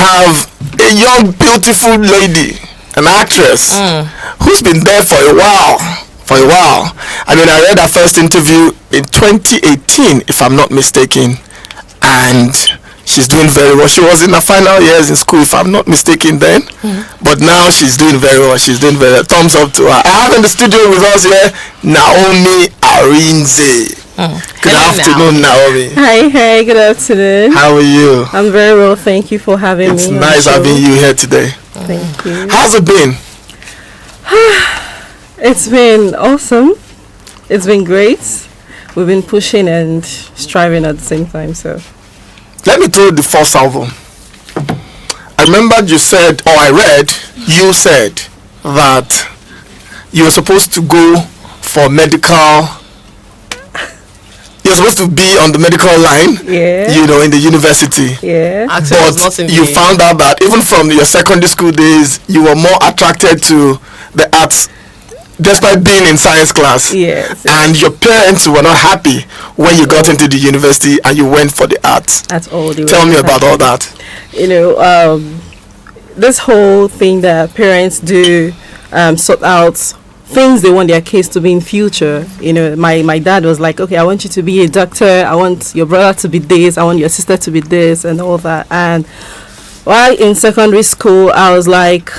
have a young, beautiful lady, an actress, who's been there for a while. I mean, I read her first interview in 2018, if I'm not mistaken, and she's doing very well. She was in her final years in school, if I'm not mistaken then, but now she's doing very well. Thumbs up to her. I have in the studio with us here, Naomi Arinze. Good afternoon, Naomi. Hi, good afternoon. How are you? I'm very well, thank you for having me. It's nice having you here today. Thank you. How's it been? It's been awesome. It's been great. We've been pushing and striving at the same time, so. Let me tell you the first album. I remember you said, or I read, you said that you were supposed to go for medical. You're supposed to be on the medical line, in the university. Yeah. But you found out that even from your secondary school days, you were more attracted to the arts, despite being in science class. Yes. And your parents were not happy when you got into the university and you went for the arts. That's all. Tell me about all that. This whole thing that parents do, sort out things they want their kids to be in future. My dad was like, okay, I want you to be a doctor, I want your brother to be this, I want your sister to be this, and all that. And while in secondary school, I was like,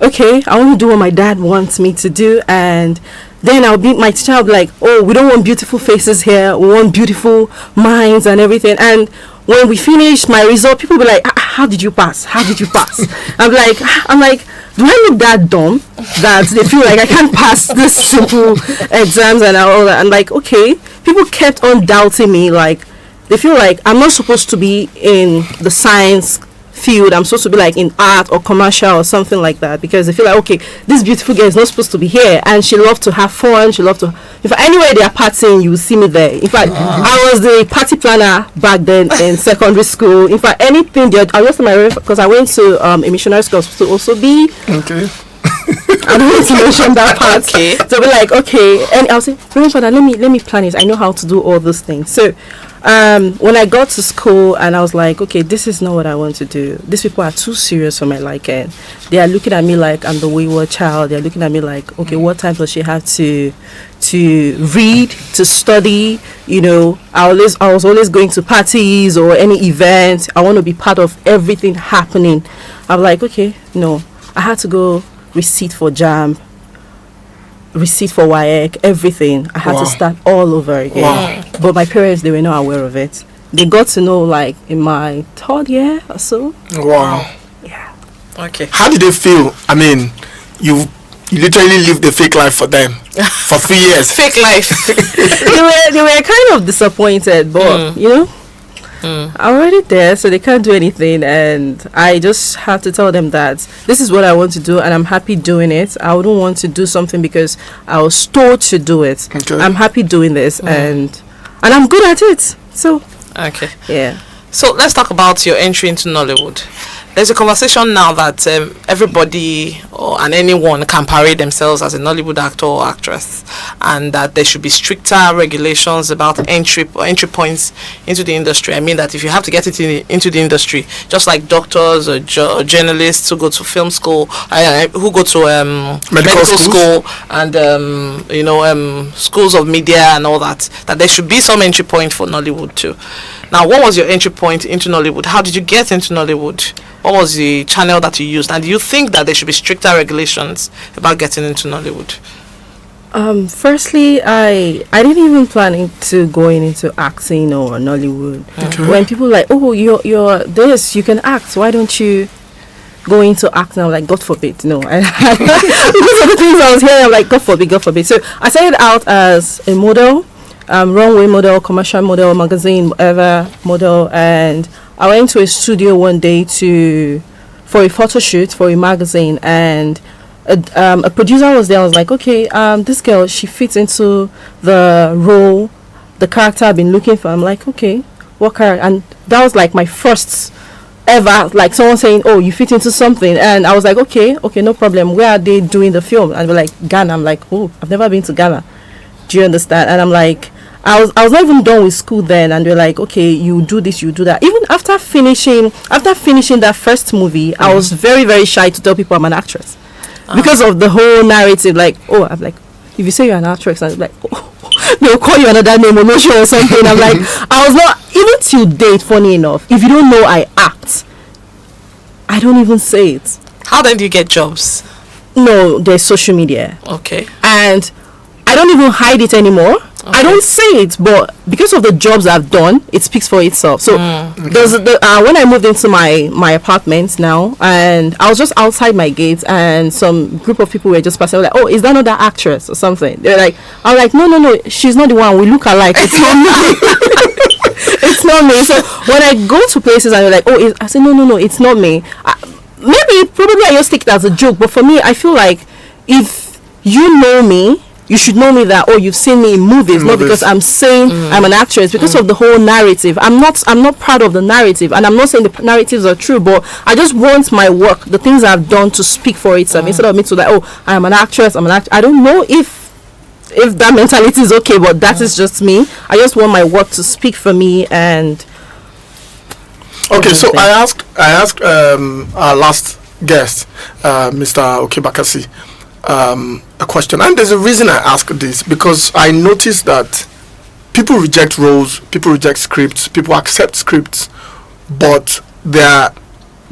okay, I want to do what my dad wants me to do. And then my teacher will be like, oh, we don't want beautiful faces here, we want beautiful minds and everything. And when we finished my result, people will be like, how did you pass? I'm like, do I look that dumb that they feel like I can't pass this simple exams and all that? And like, okay, people kept on doubting me. Like, they feel like I'm not supposed to be in the science field. I'm supposed to be like in art or commercial or something like that, because they feel like, okay, this beautiful girl is not supposed to be here, and she loves to have fun. She loves to, if anywhere they are partying, you will see me there. In fact, I was the party planner back then in secondary school. In fact, anything I was because I went to a missionary school to also be. Okay. I don't want to mention that part. Okay. So be like, okay, and I'll say, Father, let me plan it. I know how to do all those things. So when I got to school and I was like, okay, this is not what I want to do. These people are too serious for my liking. They are looking at me like I'm the wayward child. They are looking at me like, okay, what time does she have to read, to study? I was always going to parties or any event. I want to be part of everything happening. I'm like, okay, no. I had to go receipt for JAMB, receipt for WAEC, everything. I had to start all over again. Wow. But my parents, they were not aware of it. They got to know like in my third year or so. Wow. Yeah. Okay. How did they feel? I mean, you literally lived the fake life for them for 3 years. Fake life. they were kind of disappointed, but I'm already there, so they can't do anything. And I just have to tell them that this is what I want to do, and I'm happy doing it. I wouldn't want to do something because I was told to do it. Okay. I'm happy doing this, and I'm good at it. So Okay. yeah. So let's talk about your entry into Nollywood. There's a conversation now that everybody and anyone can parade themselves as a Nollywood actor or actress, and that there should be stricter regulations about entry points into the industry. I mean that if you have to get into the industry, just like doctors or journalists who go to film school, who go to medical school, and schools of media and all that there should be some entry point for Nollywood too. Now, what was your entry point into Nollywood? How did you get into Nollywood? What was the channel that you used? And do you think that there should be stricter regulations about getting into Nollywood? Firstly, I didn't even plan to going into acting or Nollywood. Okay. When people like, oh, you're this, you can act. Why don't you go into acting? I'm like, God forbid, no. Because of the things I was hearing, I'm like, God forbid. So I started out as a model. Runway model, commercial model, magazine, whatever model, and I went to a studio one day for a photo shoot for a magazine, and a producer was there. I was like, okay, this girl, she fits into the role, the character I've been looking for. I'm like, okay, what character? And that was like my first ever, like someone saying, oh, you fit into something. And I was like, okay, no problem. Where are they doing the film? And we're like, Ghana. I'm like, oh, I've never been to Ghana. Do you understand? And I'm like, I was not even done with school then, and they're like, okay, you do this, you do that. Even after finishing that first movie, I was very, very shy to tell people I'm an actress because of the whole narrative. Like, oh, I'm like, if you say you're an actress, I'm like, oh, they'll call you another name, Onosho or something. I'm like, I was not, even till date, funny enough, if you don't know I act, I don't even say it. How then do you get jobs? No, there's social media. Okay. And I don't even hide it anymore. Okay. I don't say it, but because of the jobs I've done, it speaks for itself. So there's when I moved into my apartment now, and I was just outside my gate, and some group of people were just passing, like, oh, is that not that actress or something? They're like, I'm like, no, she's not the one. We look alike. It's not me. It's not me. So when I go to places and they're like, oh, I say, no, it's not me. Probably I just take it as a joke, but for me, I feel like if you know me, you should know me that, oh, you've seen me in movies, not because I'm saying I'm an actress, because of the whole narrative. I'm not proud of the narrative, and I'm not saying the narratives are true, but I just want my work, the things I've done, to speak for itself, instead of me to like, oh, I'm an actress, I don't know if that mentality is okay, but that is just me. I just want my work to speak for me. And okay, so I asked our last guest, Mr. Okebakasi, a question, and there's a reason I ask this, because I noticed that people reject roles, people reject scripts, people accept scripts, but there are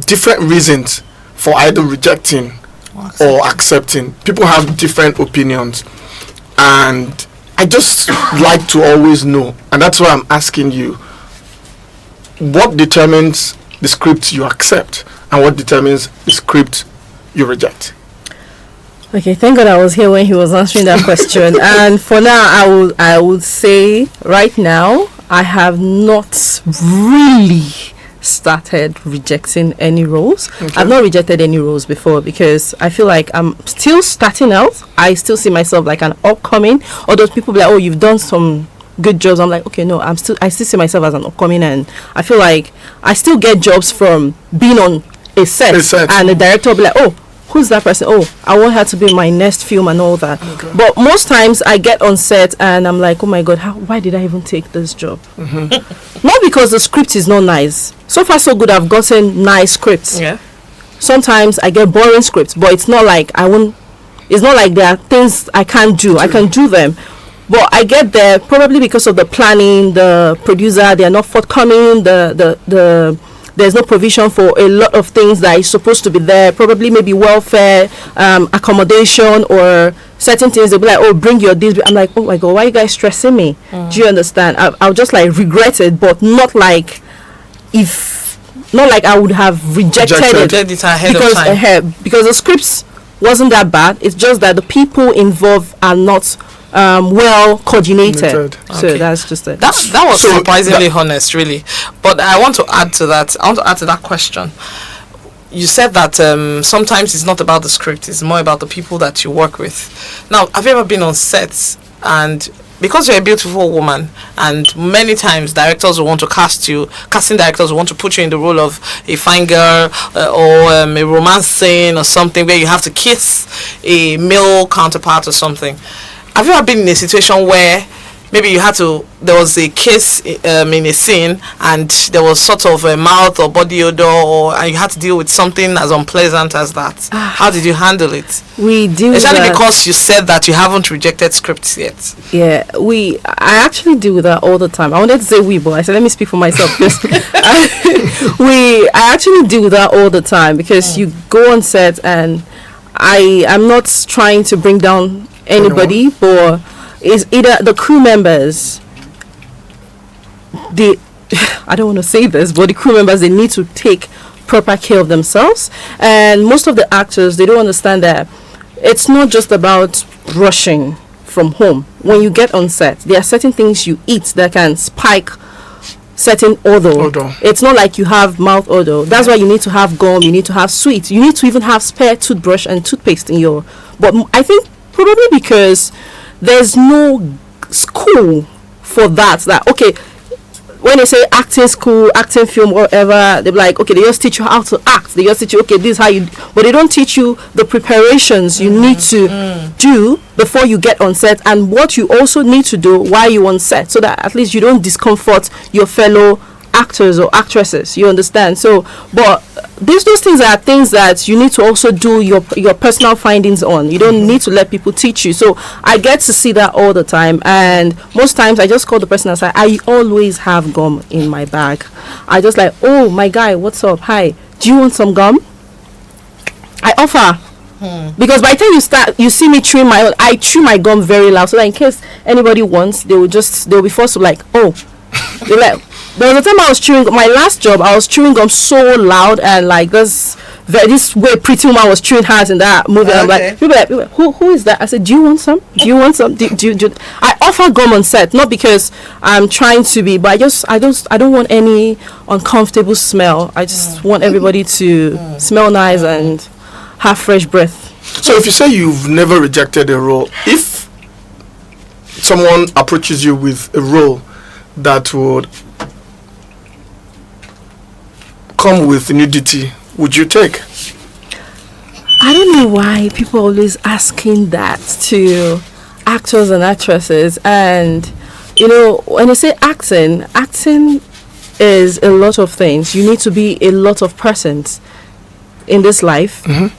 different reasons for either rejecting or accepting. People have different opinions, and I just like to always know, and that's why I'm asking you, what determines the script you accept and what determines the script you reject? Okay, thank God I was here when he was answering that question. And for now, I would say right now, I have not really started rejecting any roles. Okay. I've not rejected any roles before, because I feel like I'm still starting out. I still see myself like an upcoming. Or those people be like, oh, you've done some good jobs. I'm like, okay, no, I still see myself as an upcoming, and I feel like I still get jobs from being on a set. And the director will be like, oh, who's that person? Oh, I want her to be in my next film and all that. Okay. But most times I get on set and I'm like, oh my God, why did I even take this job? Not because the script is not nice. So far so good, I've gotten nice scripts. Yeah. Sometimes I get boring scripts, but it's not like it's not like there are things I can't do. I can do them. But I get there probably because of the planning, the producer, they are not forthcoming, there's no provision for a lot of things that is supposed to be there. Probably maybe welfare, accommodation, or certain things. They'll be like, oh, bring your this. I'm like, oh my God, why are you guys stressing me? Do you understand? I'll just like regret it, but not like I would have rejected it ahead of time. Because the scripts wasn't that bad. It's just that the people involved are not well coordinated. Okay. So that's just it. That was surprisingly honest, really. But I want to add to that question. You said that sometimes it's not about the script, it's more about the people that you work with. Now, have you ever been on sets, and because you're a beautiful woman, and many times casting directors will want to put you in the role of a fine girl, or a romance scene or something where you have to kiss a male counterpart or something. Have you ever been in a situation where maybe there was a kiss in a scene, and there was sort of a mouth or body odor, and you had to deal with something as unpleasant as that? How did you handle it? We deal with Especially because you said that you haven't rejected scripts yet. Yeah, I actually deal with that all the time. I wanted to say we, but I said let me speak for myself. I actually deal with that all the time, because you go on set, and I'm not trying to bring down anybody, but it's either the crew members, I don't want to say this, but the crew members, they need to take proper care of themselves. And most of the actors, they don't understand that it's not just about rushing from home. When you get on set, there are certain things you eat that can spike certain odor. It's not like you have mouth odor. That's why you need to have gum, you need to have sweets, you need to even have spare toothbrush and toothpaste in your. But I think probably because there's no school for that. Okay, when they say acting school, acting film, whatever, they're like, okay, they just teach you how to act. They just teach you, okay, this is how you, but they don't teach you the preparations you need to do before you get on set, and what you also need to do while you're on set, so that at least you don't discomfort your fellow actors or actresses, you understand? So, but those things are things that you need to also do your personal findings on. You don't need to let people teach you. So I get to see that all the time, and most times I just call the person aside. I always have gum in my bag. I just like, oh my guy, what's up? Hi, do you want some gum? I offer. Because by the time you see me chewing my own, I chew my gum very loud, so that in case anybody wants, they'll be forced to like, oh, they're like. There was a time I was chewing my last job. I was chewing gum so loud, and like this way Pretty Woman was chewing hers in that movie. Okay. I'm like, people like, who is that? I said, do you want some? Do you want some? Do I offer gum on set, not because I'm trying to be, but I don't want any uncomfortable smell. I just want everybody to smell nice and have fresh breath. So if you say you've never rejected a role, if someone approaches you with a role that would come with nudity, would you take? I don't know why people are always asking that to actors and actresses. And you know, when they say acting is a lot of things. You need to be a lot of presence in this life, in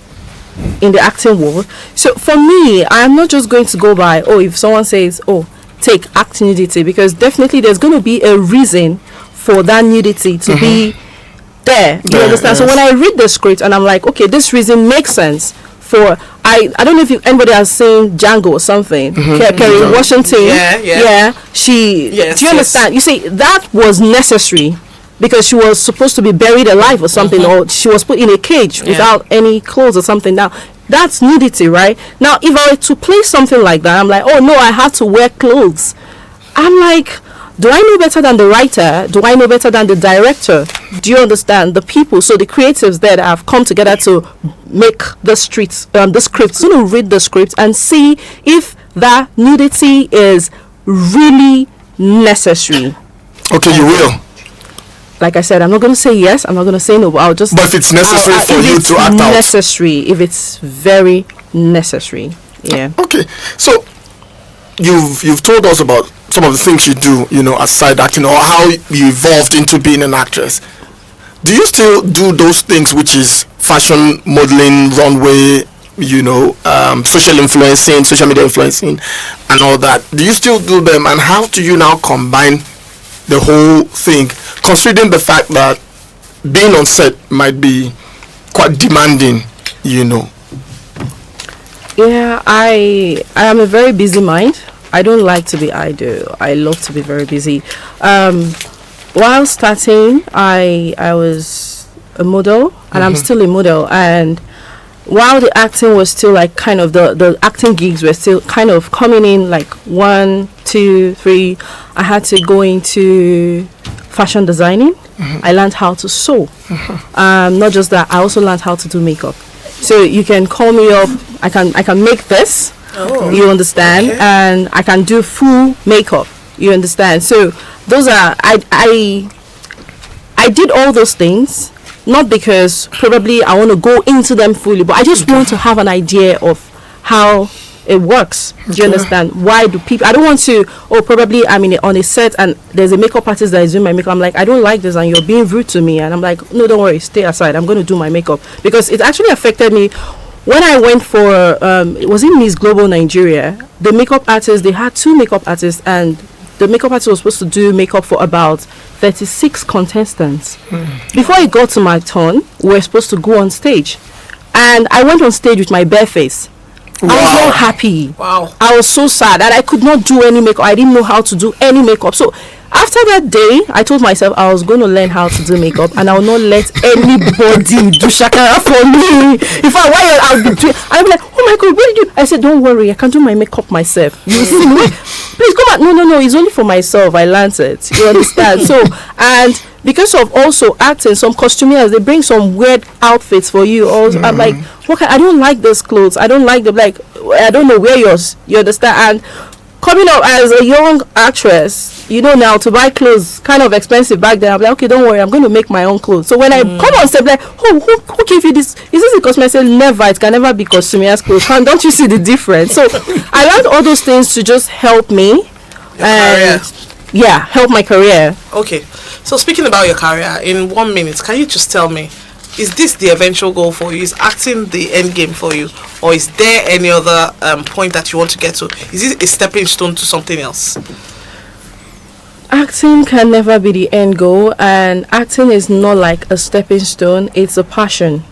the acting world. So for me, I'm not just going to go by, if someone says, take act nudity, because definitely there's going to be a reason for that nudity to be there. You understand? Yes. So when I read the script and I'm like, okay, this reason makes sense for, I don't know if anybody has seen Django or something. Kerry Washington. Yeah. She. Yes, do you understand? You see, that was necessary because she was supposed to be buried alive or something, or she was put in a cage without any clothes or something. Now, that's nudity, right? Now, if I were to play something like that, I'm like, oh no, I have to wear clothes. I'm like, do I know better than the writer? Do I know better than the director? Do you understand? The people, so the creatives there that have come together to make the script, going to read the script and see if that nudity is really necessary. Okay, you will. Like I said, I'm not going to say yes. I'm not going to say no. But I'll just. But if it's necessary for you to act out. Necessary, if it's very necessary, yeah. Okay, so you've told us about some of the things you do, aside acting, or how you evolved into being an actress. Do you still do those things, which is fashion, modeling, runway, social influencing, social media influencing, and all that? Do you still do them, and how do you now combine the whole thing, considering the fact that being on set might be quite demanding, Yeah, I am a very busy mind. I don't like to be idle. I love to be very busy. While starting, I was a model, and I'm still a model. And while the acting was still like kind of the acting gigs were still kind of coming in like 1, 2, 3, I had to go into fashion designing. I learned how to sew. Not just that, I also learned how to do makeup. So you can call me up. I can make this. You understand? Okay. And I can do full makeup. You understand? So those are I did all those things not because probably I want to go into them fully, but I just want to have an idea of how it works. Do you understand? Why do people? I don't want to. Probably I'm on a set and there's a makeup artist that is doing my makeup. I'm like, I don't like this, and you're being rude to me. And I'm like, no, don't worry, stay aside. I'm going to do my makeup, because it actually affected me. When I went for, it was in Miss Global Nigeria, the makeup artist, they had 2 makeup artists, and the makeup artist was supposed to do makeup for about 36 contestants. Before it got to my turn, we were supposed to go on stage. And I went on stage with my bare face. Wow. I was not happy. Wow. I was so sad that I could not do any makeup. I didn't know how to do any makeup. So after that day, I told myself I was going to learn how to do makeup, and I will not let anybody do shakara for me. If I'll be doing, I'll be like, oh my God, what did you? I said, don't worry, I can do my makeup myself. You see me? Please come out. No, it's only for myself. I learned it. You understand? So, and because of also acting, some costumiers, they bring some weird outfits for you. Also, I'm like, okay, I don't like those clothes. I don't like them. Like, I don't know where yours. You understand? And coming up as a young actress, now to buy clothes kind of expensive back then. I'm like, okay, don't worry, I'm going to make my own clothes. So when I come on set, like, who gave you this? Is this a costume? I said, never. It can never be costumier's clothes. Don't you see the difference? So I learned all those things to just help me and help my career. Okay, so speaking about your career, in 1 minute, can you just tell me, is this the eventual goal for you? Is acting the end game for you? Or is there any other point that you want to get to? Is it a stepping stone to something else? Acting can never be the end goal, and acting is not like a stepping stone. It's a passion.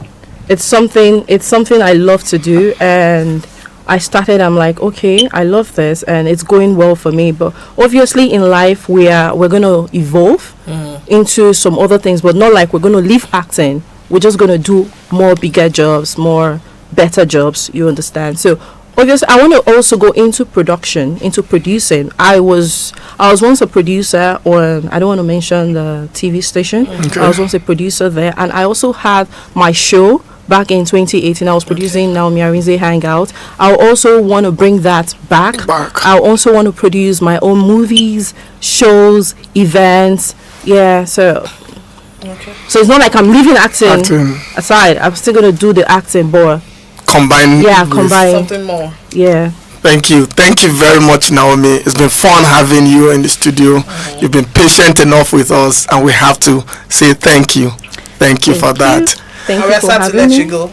It's something I love to do, and I started, I'm like, okay, I love this and it's going well for me. But obviously in life we're going to evolve into some other things, but not like we're going to leave acting. We're just going to do more bigger jobs, more better jobs, you understand? So obviously I want to also go into production, into producing. I was once a producer on, I don't want to mention the TV station. Okay. I was once a producer there, and I also had my show back in 2018. I was producing Naomi Arinze Hangout. I also want to bring that back. I also want to produce my own movies, shows, events. Yeah, so it's not like I'm leaving acting aside. I'm still going to do the acting, but combine something more. Yeah. Thank you very much, Naomi. It's been fun having you in the studio. You've been patient enough with us, and we have to say thank you for that. Thank you for having me. You go.